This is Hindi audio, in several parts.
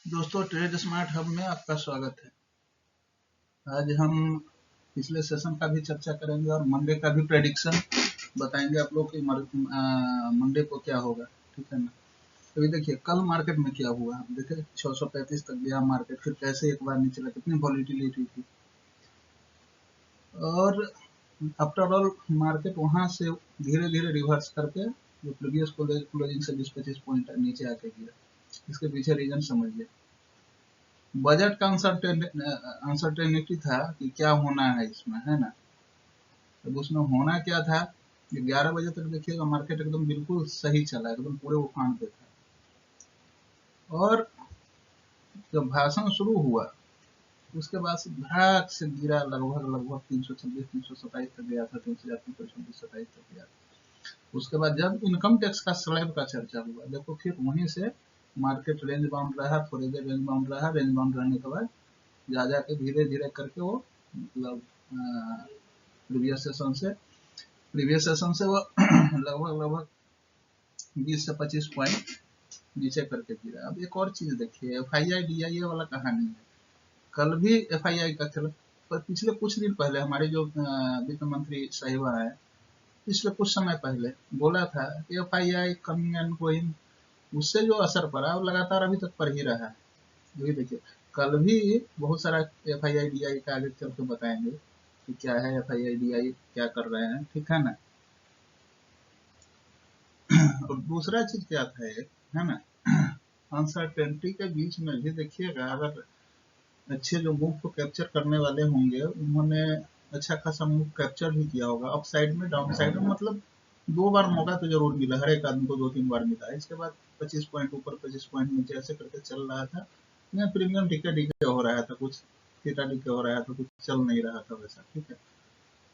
दोस्तों, ट्रेड स्मार्ट हब में आपका स्वागत है। आज हम पिछले सेशन का भी चर्चा करेंगे और मंडे का भी प्रेडिक्शन बताएंगे आप लोग कि मंडे को क्या होगा। ठीक है ना। तो ये देखिए कल मार्केट में क्या हुआ। देखिए 635 तक गया मार्केट, फिर कैसे एक बार नीचे लगा, कितनी वॉलीटिलिटी थी। और आफ्टर ऑल मार्केट वहां से धीरे धीरे रिवर्स करके जो प्रीवियस क्लोजिंग से 20-25 पॉइंट नीचे आके गिरा। इसके पीछे रीजन समझिए। बजट का अनसर्टेनिटी था कि क्या होना है इसमें, है ना। अब उसमें होना क्या था कि 11 बजे तक देखिएगा मार्केट एकदम बिल्कुल सही चला, एकदम पूरे उफान पे था। और जब भाषण शुरू हुआ उसके बाद से भाग से गिरा, लगभग 326-327 तक गया था, 326-327 तक गया था। उसके बाद जब इनकम टैक्स का स्लैब का चर्चा हुआ, देखो फिर वहीं से मार्केट रेंज बाउंड रहा, थोड़ी देर रेंज बाउंड रहा, रेंज बाउंड रहने के बाद जा जाके धीरे धीरे करके वो मतलब प्रीवियस सेशन से वो लगभग 20 से 25 पॉइंट नीचे करके गिरा। अब एक और चीज देखिए, FII DIA वाला कहानी है। कल भी FII का चला, पर पिछले कुछ दिन पहले हमारे जो वित्त मंत्री साहिबा है, पिछले कुछ समय पहले बोला था कि FII कमिंग एंड गोइंग, उससे जो असर पड़ा वो लगातार अभी तक पड़ ही रहा है। ये देखिए कल भी बहुत सारा FII DI का आगे चल के बताएंगे कि क्या है FII DI, क्या कर रहे हैं, ठीक है ना। और दूसरा चीज क्या था एक, है ना, अनसर्टेनिटी के बीच में भी देखिएगा, अगर अच्छे जो मूव को कैप्चर करने वाले होंगे उन्होंने अच्छा खासा मूव कैप्चर भी किया होगा। अप साइड में, डाउन साइड में, मतलब 2 बार मौका तो जरूर मिला, हर एक आदमी को 2-3 बार मिला। इसके बाद 25 पॉइंट ऊपर 25 पॉइंट नीचे ऐसे करके चल रहा था। यहाँ प्रीमियम टिके टिके हो रहा था, कुछ थीटा टिके हो रहा था, कुछ चल नहीं रहा था वैसा। ठीक है,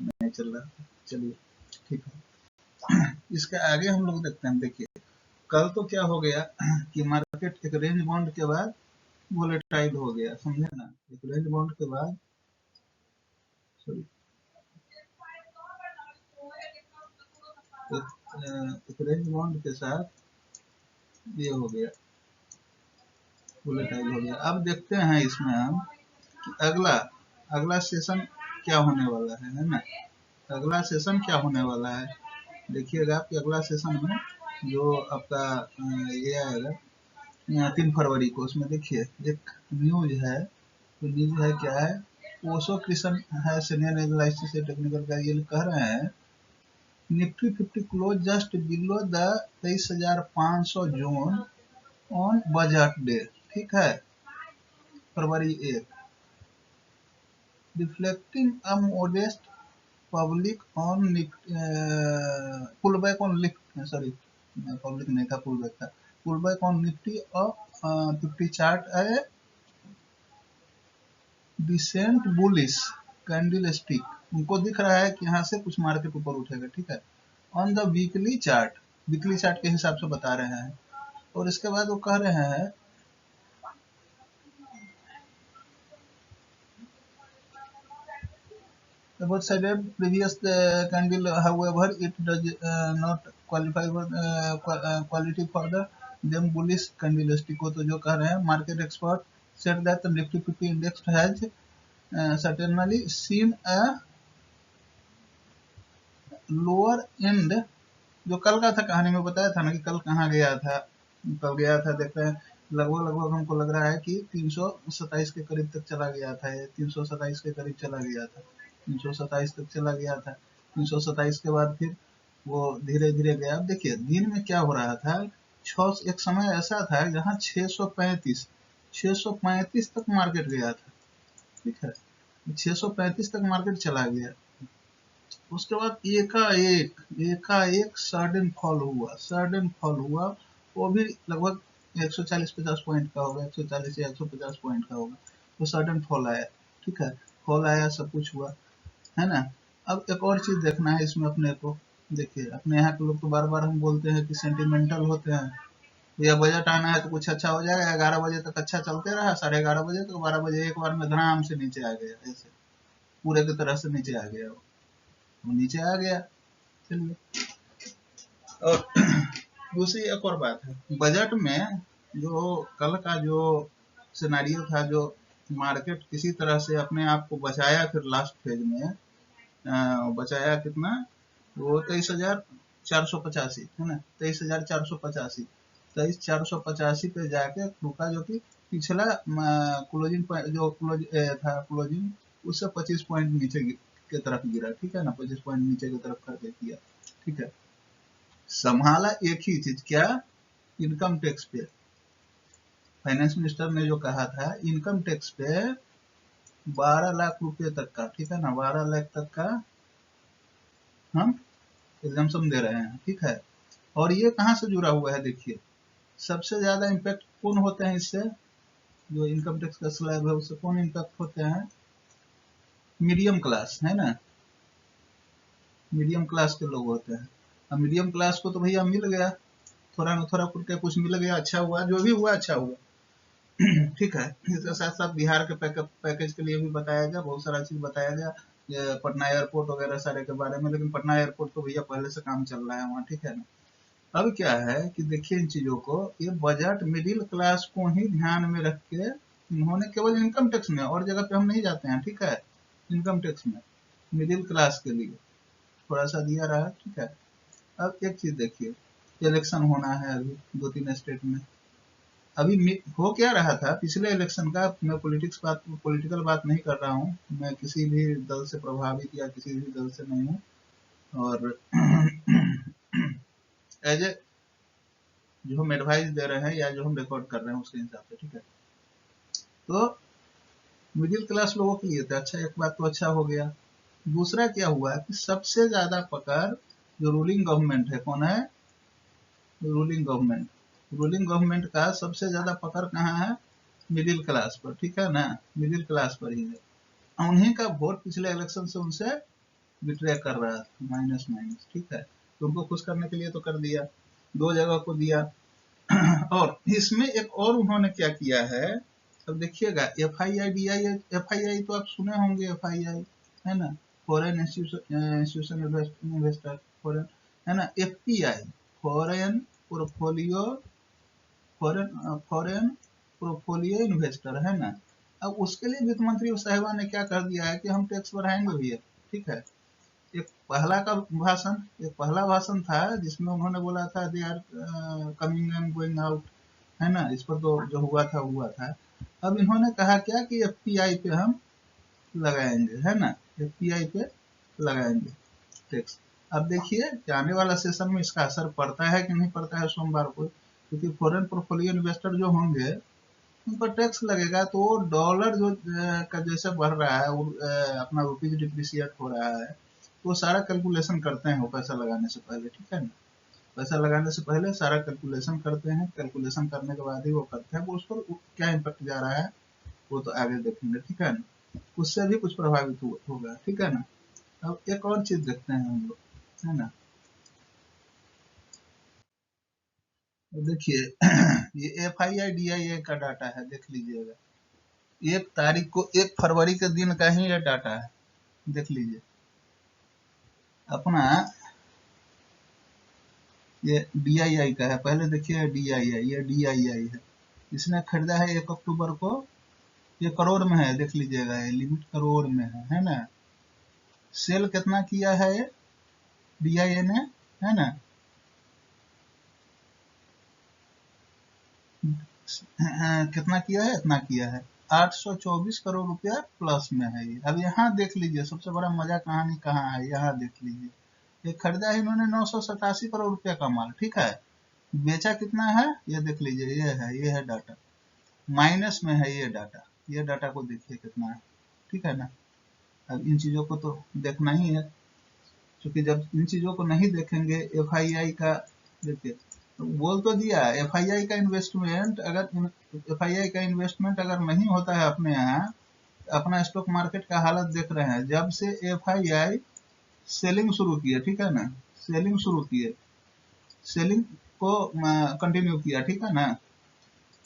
नहीं चल रहा था, चलिए ठीक है। इसके आगे हम लोग देखते हैं। देखिए कल तो क्या हो गया कि मार्केट एक रेंज बाउंड के बाद वोलेटाइल हो गया, समझे ना। एक रेंज बाउंड के बाद, सॉरी, एक रेंज बाउंड के साथ ये हो गया, वोलेटाइल हो गया। अब देखते हैं इसमें हम कि अगला अगला सेशन क्या होने वाला है ना। अगला सेशन क्या होने वाला है, देखिएगा कि अगला सेशन में जो आपका ये आएगा 3 फरवरी को, उसमें देखिए एक न्यूज है। तो न्यूज है क्या है, ओशो कृष्ण है, सीनियर एनालिस्ट से टेक्निकल का, ये कह रहे हैं Nifty 50 close just below the 23,500 zone on budget day. ठीक है, February 1, reflecting a modest public on pull back on lift, sorry public नहीं था, पुल बैक था, pull back on Nifty of 50 chart है डिसेंट बुलिश कैंडल स्टिक। उनको दिख रहा है कि यहाँ से कुछ मार्केट ऊपर उठेगा। ठीक है, ऑन द वीकली चार्ट के हिसाब से बता रहे हैं। और इसके बाद वो कह रहे हैं about cited previous candle, however it does not qualify for quality for the them bullish candlestick को। तो जो कह रहे हैं, market expert said that the Nifty 50 index has certainly seen a lower end। जो कल का था, कहानी में बताया था ना कि कल कहाँ गया था, कल गया था, देखते हैं लगभग हमको लग रहा है कि 327 के करीब तक चला गया था, 327 के करीब चला गया था, 327 तक चला गया था। 327 के बाद फिर वो धीरे धीरे गया। अब देखिए दिन में क्या हो रहा था, एक समय ऐसा था जहाँ 635 तक मार्केट गया था। ठीक है, 635 तक मार्केट चला गया। उसके बाद एकाएक सडन फॉल हुआ। वो भी लगभग 140-50 पॉइंट का होगा, 140 या 150 पॉइंट का होगा। तो सडन फॉल आया। ठीक है, फॉल आया, सब कुछ हुआ, है ना। अब एक और चीज देखना है इसमें अपने को। देखिए अपने यहाँ के लोग तो बार बार हम बोलते हैं कि सेंटिमेंटल होते हैं। या बजट आना है तो कुछ अच्छा हो जाएगा, 11 बजे तक अच्छा चलते रहा, 11:30 बजे तक, 12 बजे एक बार में धड़ाम से नीचे आ गया, ऐसे पूरे की तरह से नीचे आ गया, वो नीचे आ गया। चलिए, और दूसरी एक और बात है, बजट में जो कल का जो सिनेरियो था जो मार्केट किसी तरह से अपने आप को बचाया, फिर लास्ट फेज में बचाया कितना, वो 23,485 है ना, 23,485, 23,485 पे जाके रुका, जो कि पिछला क्लोजिंग जो था क्लोजिंग, उससे 25 पॉइंट नीचे की तरफ गिरा, ठीक है ना, 25 पॉइंट नीचे की तरफ करके किया, ठीक है। संभाला एक ही चीज, क्या, इनकम टैक्स पे। फाइनेंस मिनिस्टर ने जो कहा था इनकम टैक्स पे 12 लाख रुपए तक का, ठीक है ना, 12 लाख तक का हम एग्जाम्पशन दे रहे हैं, ठीक है। और ये कहाँ से जुड़ा हुआ है, देखिए सबसे ज्यादा इम्पैक्ट कौन होते हैं इससे, जो इनकम टैक्स का स्लैब है उससे कौन इम्पैक्ट होते हैं, मीडियम क्लास, है ना, मीडियम क्लास के लोग होते हैं। अब मीडियम क्लास को तो भैया मिल गया, थोड़ा न थोड़ा करके कुछ मिल गया, अच्छा हुआ, जो भी हुआ अच्छा हुआ, ठीक है। इसके साथ साथ बिहार के पैकेज के लिए भी बताया गया, बहुत सारा चीज बताया गया, ये पटना एयरपोर्ट वगैरह सारे के बारे में, लेकिन पटना एयरपोर्ट तो भैया पहले से काम चल रहा है वहाँ, ठीक है ना। अब क्या है कि देखिए इन चीजों को, ये बजट मिडिल क्लास को ही ध्यान में रख के इन्होंने केवल इनकम टैक्स में, और जगह पे हम नहीं जाते हैं, ठीक है, इनकम टैक्स में मिडिल क्लास के लिए थोड़ा सा दिया रहा है, ठीक है। अब एक चीज देखिए, इलेक्शन होना है अभी 2-3 स्टेट में, अभी हो क्या रहा था पिछले इलेक्शन का, मैं पॉलिटिकल बात नहीं कर रहा हूँ, मैं किसी भी दल से प्रभावित या किसी भी दल से नहीं हूँ, और एज ए जो हम एडवाइस दे रहे हैं या जो हम रिकॉर्ड कर रहे हैं उसके हिसाब से, ठीक है। तो मिडिल क्लास लोगों के लिए तो अच्छा, एक बात तो अच्छा हो गया। दूसरा क्या हुआ कि सबसे ज्यादा पकड़ जो रूलिंग गवर्नमेंट है, कौन है, रूलिंग गवर्नमेंट, रूलिंग गवर्नमेंट का सबसे ज्यादा पकड़ कहाँ है, मिडिल क्लास पर, ठीक है ना, मिडिल क्लास पर ही है। उन्हीं का वोट पिछले इलेक्शन से उनसे बिट्रे कर रहा था, माइनस माइनस, ठीक है। तो उनको खुश करने के लिए तो कर दिया, 2 जगह को दिया। और इसमें एक और उन्होंने क्या किया है, अब देखिएगा, FII FII तो आप सुने होंगे, FII है ना, फॉरेन इंस्टीट्यूशन इन्वेस्टर, फॉरेन, है ना, FPI, foreign portfolio, foreign portfolio investor, है ना। अब उसके लिए वित्त मंत्री साहिबा ने क्या कर दिया है कि हम टैक्स बढ़ाएंगे भैया, ठीक है। एक पहला भाषण था जिसमें उन्होंने बोला था they are coming and going out, है ना, इस पर तो जो हुआ था। अब इन्होंने कहा क्या कि FPI पे हम लगाएंगे, है ना, FPI पे लगाएंगे टैक्स। अब देखिए कि आने वाला सेशन में इसका असर पड़ता है कि नहीं पड़ता है सोमवार को, क्योंकि फॉरेन पोर्टफोलियो इन्वेस्टर जो होंगे उन पर टैक्स लगेगा, तो वो डॉलर जो का जैसे बढ़ रहा है, वो अपना रुपीज डिप्रिसिएट हो रहा है, तो वो सारा कैलकुलेशन करते हैं वो पैसा लगाने से पहले, ठीक है ना, पैसा लगाने से पहले सारा कैलकुलेशन करते हैं, कैलकुलेशन करने के बाद ही वो करते हैं, वो उस पर क्या इम्पैक्ट जा रहा है वो तो आगे देखेंगे, ठीक है ना, उससे भी कुछ प्रभावित होगा, ठीक है ना। अब एक और चीज देखते हैं हम लोग, है ना, देखिए ये FII DII का डाटा है, देख लीजिएगा, 1 तारीख को, 1 फरवरी के दिन का ही ये डाटा है, देख लीजिए अपना, ये DII का है, पहले देखिए DII, ये DII है, इसने खरीदा है 1 अक्टूबर को, ये करोड़ में है, देख लीजिएगा, ये लिमिट करोड़ में है ना। सेल कितना किया है ये DII ने, है ना, कितना किया है, इतना किया है, 824 करोड़ रुपया प्लस में है ये। अब यहाँ देख लीजिए सबसे बड़ा मजा कहानी कहाँ है, यहाँ देख लीजिए, ये खरीदा है इन्होंने 987 करोड़ रुपया का माल, ठीक है, बेचा कितना है ये देख लीजिए, ये है डाटा, माइनस में है ये डाटा को देखिए कितना है, ठीक है ना। अब इन चीजों को तो देखना ही है, क्योंकि जब इन चीजों को नहीं देखेंगे, FII का देखिए, तो बोल तो दिया, FII का इन्वेस्टमेंट अगर नहीं होता है अपने यहाँ, अपना स्टॉक मार्केट का हालत देख रहे हैं, जब से FII सेलिंग शुरू किए, ठीक है ना, सेलिंग शुरू किए, सेलिंग को कंटिन्यू किया, ठीक है ना,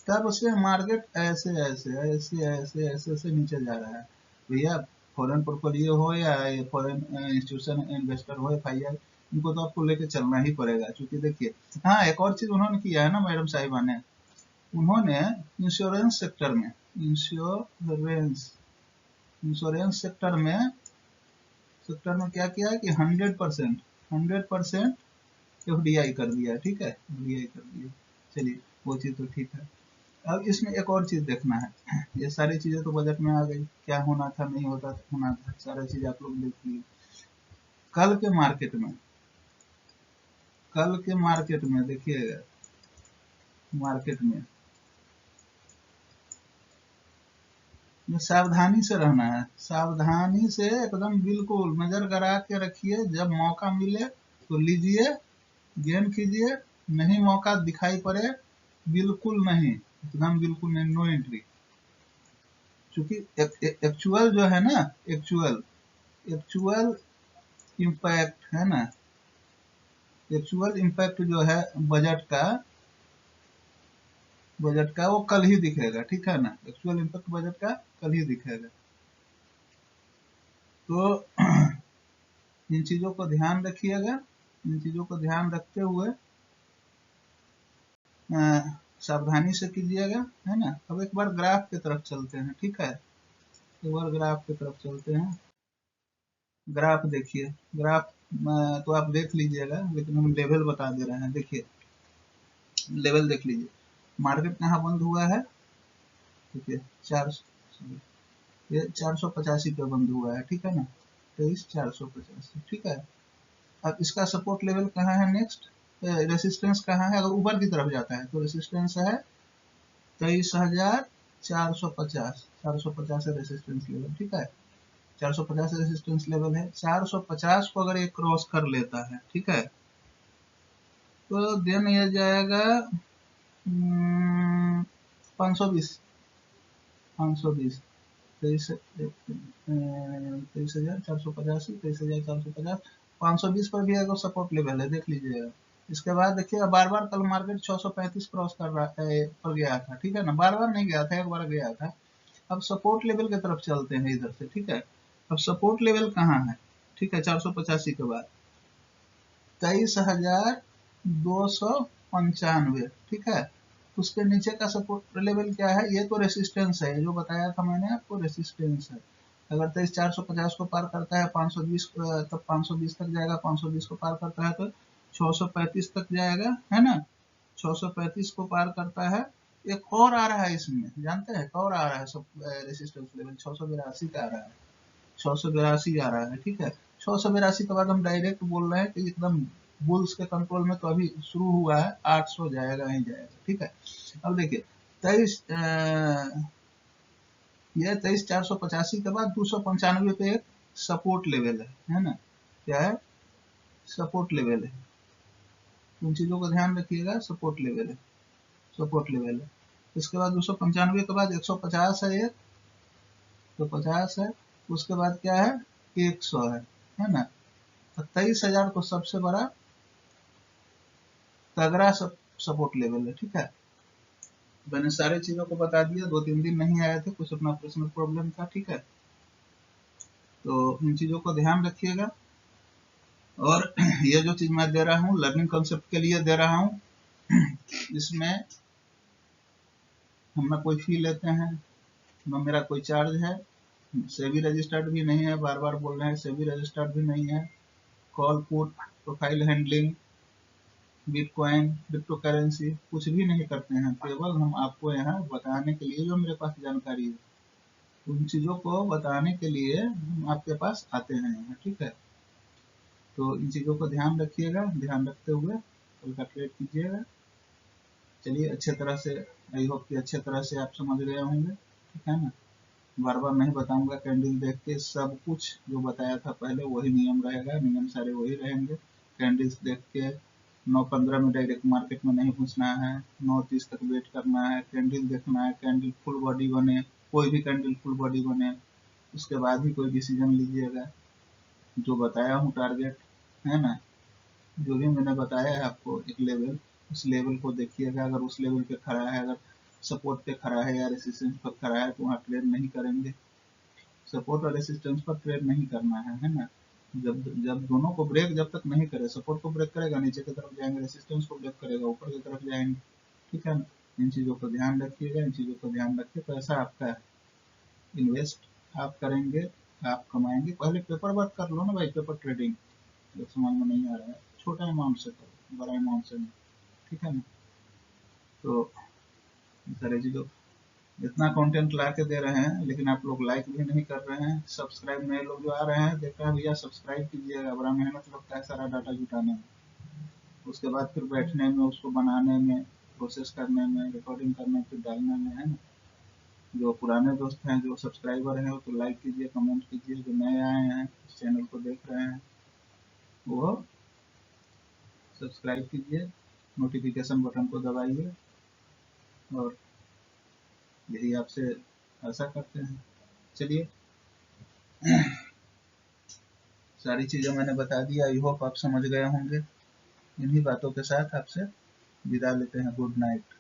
तब से मार्केट ऐसे ऐसे ऐसे ऐसे ऐसे ऐसे नीचे जा रहा है भैया। फॉरेन पोर्टफोलियो हो या फॉरेन इंस्टीट्यूशन इन्वेस्टर हो, FII, इनको तो आपको लेके चलना ही पड़ेगा, क्योंकि देखिए, हाँ एक और चीज उन्होंने किया है ना मैडम साहिबा ने, उन्होंने इंश्योरेंस सेक्टर में इंश्योरेंस सेक्टर में क्या किया है कि 100% एफडीआई कर दिया है, ठीक है, एफडीआई कर दिया। चलिए वो चीज तो ठीक है। अब इसमें एक और चीज देखना है, ये सारी चीजें तो बजट में आ गई, क्या होना था नहीं होना था सारा चीज आप लोग देख लीजिए। कल के मार्केट में देखिएगा, मार्केट में सावधानी से रहना है, सावधानी से एकदम बिल्कुल नजर गड़ा के रखिए, जब मौका मिले तो लीजिए, गेन कीजिए, नहीं मौका दिखाई पड़े बिल्कुल नहीं, एकदम बिल्कुल नहीं, नो एंट्री। क्योंकि एक्चुअल जो है ना, एक्चुअल इम्पैक्ट है ना, एक्चुअल इम्पैक्ट जो है बजट का वो कल ही दिखेगा, ठीक है ना, एक्चुअल इम्पैक्ट बजट का कल ही दिखेगा। तो इन चीजों को ध्यान रखिएगा, इन चीजों को ध्यान रखते हुए सावधानी से कीजिएगा, है ना। अब एक बार ग्राफ की तरफ चलते हैं, ठीक है, एक बार ग्राफ की तरफ चलते हैं। ग्राफ देखिए, ग्राफ तो आप देख लीजिएगा, लेकिन हम लेवल बता दे रहे हैं। देखिए लेवल देख लीजिए, मार्केट कहाँ बंद हुआ है, देखिए ये 485 पे बंद हुआ है, ठीक है ना, 23,485, ठीक है। अब इसका सपोर्ट लेवल कहाँ है, नेक्स्ट रेसिस्टेंस कहाँ है, अगर ऊपर की तरफ जाता है तो रेसिस्टेंस है 23,450, 450 है रेसिस्टेंस लेवल, ठीक है, 450 रेसिस्टेंस लेवल है। 450 को अगर ये क्रॉस कर लेता है, ठीक है, तो देन ये जाएगा 520, 520, 23,450, 23,450, 520 पर भी अगर सपोर्ट लेवल है, देख लीजिएगा। इसके बाद देखिए बार बार कल मार्केट 635 क्रॉस कर रहा है, पर गया था, ठीक है ना, बार बार नहीं गया था, एक बार गया था। अब सपोर्ट लेवल की तरफ चलते हैं इधर से, ठीक है। अब सपोर्ट लेवल कहाँ है, ठीक है, 485 के बाद 23,295, ठीक है। उसके नीचे का सपोर्ट लेवल क्या है, ये तो रेसिस्टेंस है, जो बताया था मैंने आपको, रेसिस्टेंस है। अगर 23,450 को पार करता है 520, तब 520 तक जाएगा, 520 को पार करता है तो 635 तक जाएगा, है ना। 635 को पार करता है, एक और आ रहा है इसमें, जानते हैं और आ रहा है सब रेसिस्टेंस लेवल 682 का आ रहा है, 682 आ रहा है, ठीक है। 682 के बाद हम डायरेक्ट बोल रहे हैं कि एकदम बुल्स के कंट्रोल में तो अभी शुरू हुआ है, 800 जाएगा ही जाएगा, ठीक है। अब देखिए 23,485 के बाद 295 पे एक सपोर्ट लेवल है ना, क्या है, सपोर्ट लेवल है। उन चीजों को ध्यान रखिएगा, सपोर्ट लेवल है, सपोर्ट लेवल है। इसके बाद 295 के बाद 150 है, एक 150 है, उसके बाद क्या है, 100 है ना। 23,000 तो सबसे बड़ा तगड़ा सपोर्ट लेवल है, ठीक है। मैंने सारे चीजों को बता दिया, 2-3 दिन नहीं आए थे, कुछ अपना पर्सनल प्रॉब्लम था, ठीक है। तो इन चीजों को ध्यान रखिएगा। और ये जो चीज मैं दे रहा हूँ लर्निंग कंसेप्ट के लिए दे रहा हूँ, इसमें हम ना कोई फी लेते हैं, ना मेरा कोई चार्ज है, सेबी रजिस्टर्ड भी नहीं है, बार बार बोल रहे हैं, सेबी रजिस्टर्ड भी नहीं है। Call put profile handling, bitcoin, crypto currency कुछ भी नहीं करते हैं, केवल हम आपको यहाँ बताने के लिए, जो मेरे पास जानकारी है उन चीजों को बताने के लिए हम आपके पास आते हैं यहाँ, ठीक है। तो इन चीजों को ध्यान रखिएगा, ध्यान रखते हुए कल का ट्रेड कीजिएगा। चलिए अच्छे तरह से, आई होप कि अच्छे तरह से आप समझ गए होंगे, ठीक है ना। बार बार नहीं बताऊंगा, कैंडल देख के सब कुछ जो बताया था पहले वही नियम रहेगा, नियम सारे वही रहेंगे। कैंडल्स देख के 9:15 में डायरेक्ट मार्केट में नहीं घुसना है, 9:30 तक वेट करना है, कैंडल देखना है, कैंडल फुल बॉडी बने, कोई भी कैंडल फुल बॉडी बने, उसके बाद ही कोई डिसीजन लीजिएगा। जो बताया हूँ टारगेट, है ना, जो भी मैंने बताया है आपको एक लेवल, उस लेवल को देखिएगा, अगर उस लेवल पे खड़ा है, अगर सपोर्ट पे खड़ा है या रेसिस्टेंस पर खड़ा है तो वहाँ ट्रेड नहीं करेंगे। सपोर्ट और रेसिस्टेंस पर ट्रेड नहीं करना है ना। जब जब दोनों को ब्रेक जब तक नहीं करे, सपोर्ट को ब्रेक करेगा नीचे की तरफ जाएंगे, रेसिस्टेंस को ब्रेक करेगा ऊपर की तरफ जाएंगे, ठीक है ना। इन चीज़ों को ध्यान रखिएगा, इन चीज़ों को ध्यान रखिए। पैसा आपका है, इन्वेस्ट आप करेंगे, आप कमाएंगे। पहले पेपर वर्क कर लो ना भाई, पेपर ट्रेडिंग जो समझ में नहीं आ रहा है, छोटा अमाउंट से करो, बड़ा अमाउंट से नहीं, ठीक है ना। तो सारे चीज़ों इतना कंटेंट ला के दे रहे हैं, लेकिन आप लोग लाइक भी नहीं कर रहे हैं। सब्सक्राइब नए लोग जो आ रहे हैं, देख रहे हैं भैया सब्सक्राइब कीजिएगा, बड़ा मेहनत लगता है सारा डाटा जुटाने में, उसके बाद फिर बैठने में, उसको बनाने में, प्रोसेस करने में, रिकॉर्डिंग करने, फिर डालने में, है ना। जो पुराने दोस्त हैं, जो सब्सक्राइबर हैं, वो तो लाइक कीजिए, कमेंट कीजिए। जो नए आए हैं, इस चैनल को देख रहे हैं, वो सब्सक्राइब कीजिए, नोटिफिकेशन बटन को दबाइए, और यही आपसे आशा करते हैं। चलिए, सारी चीज़ें मैंने बता दिया, आई होप आप समझ गए होंगे। इन्हीं बातों के साथ आपसे विदा लेते हैं। Good night.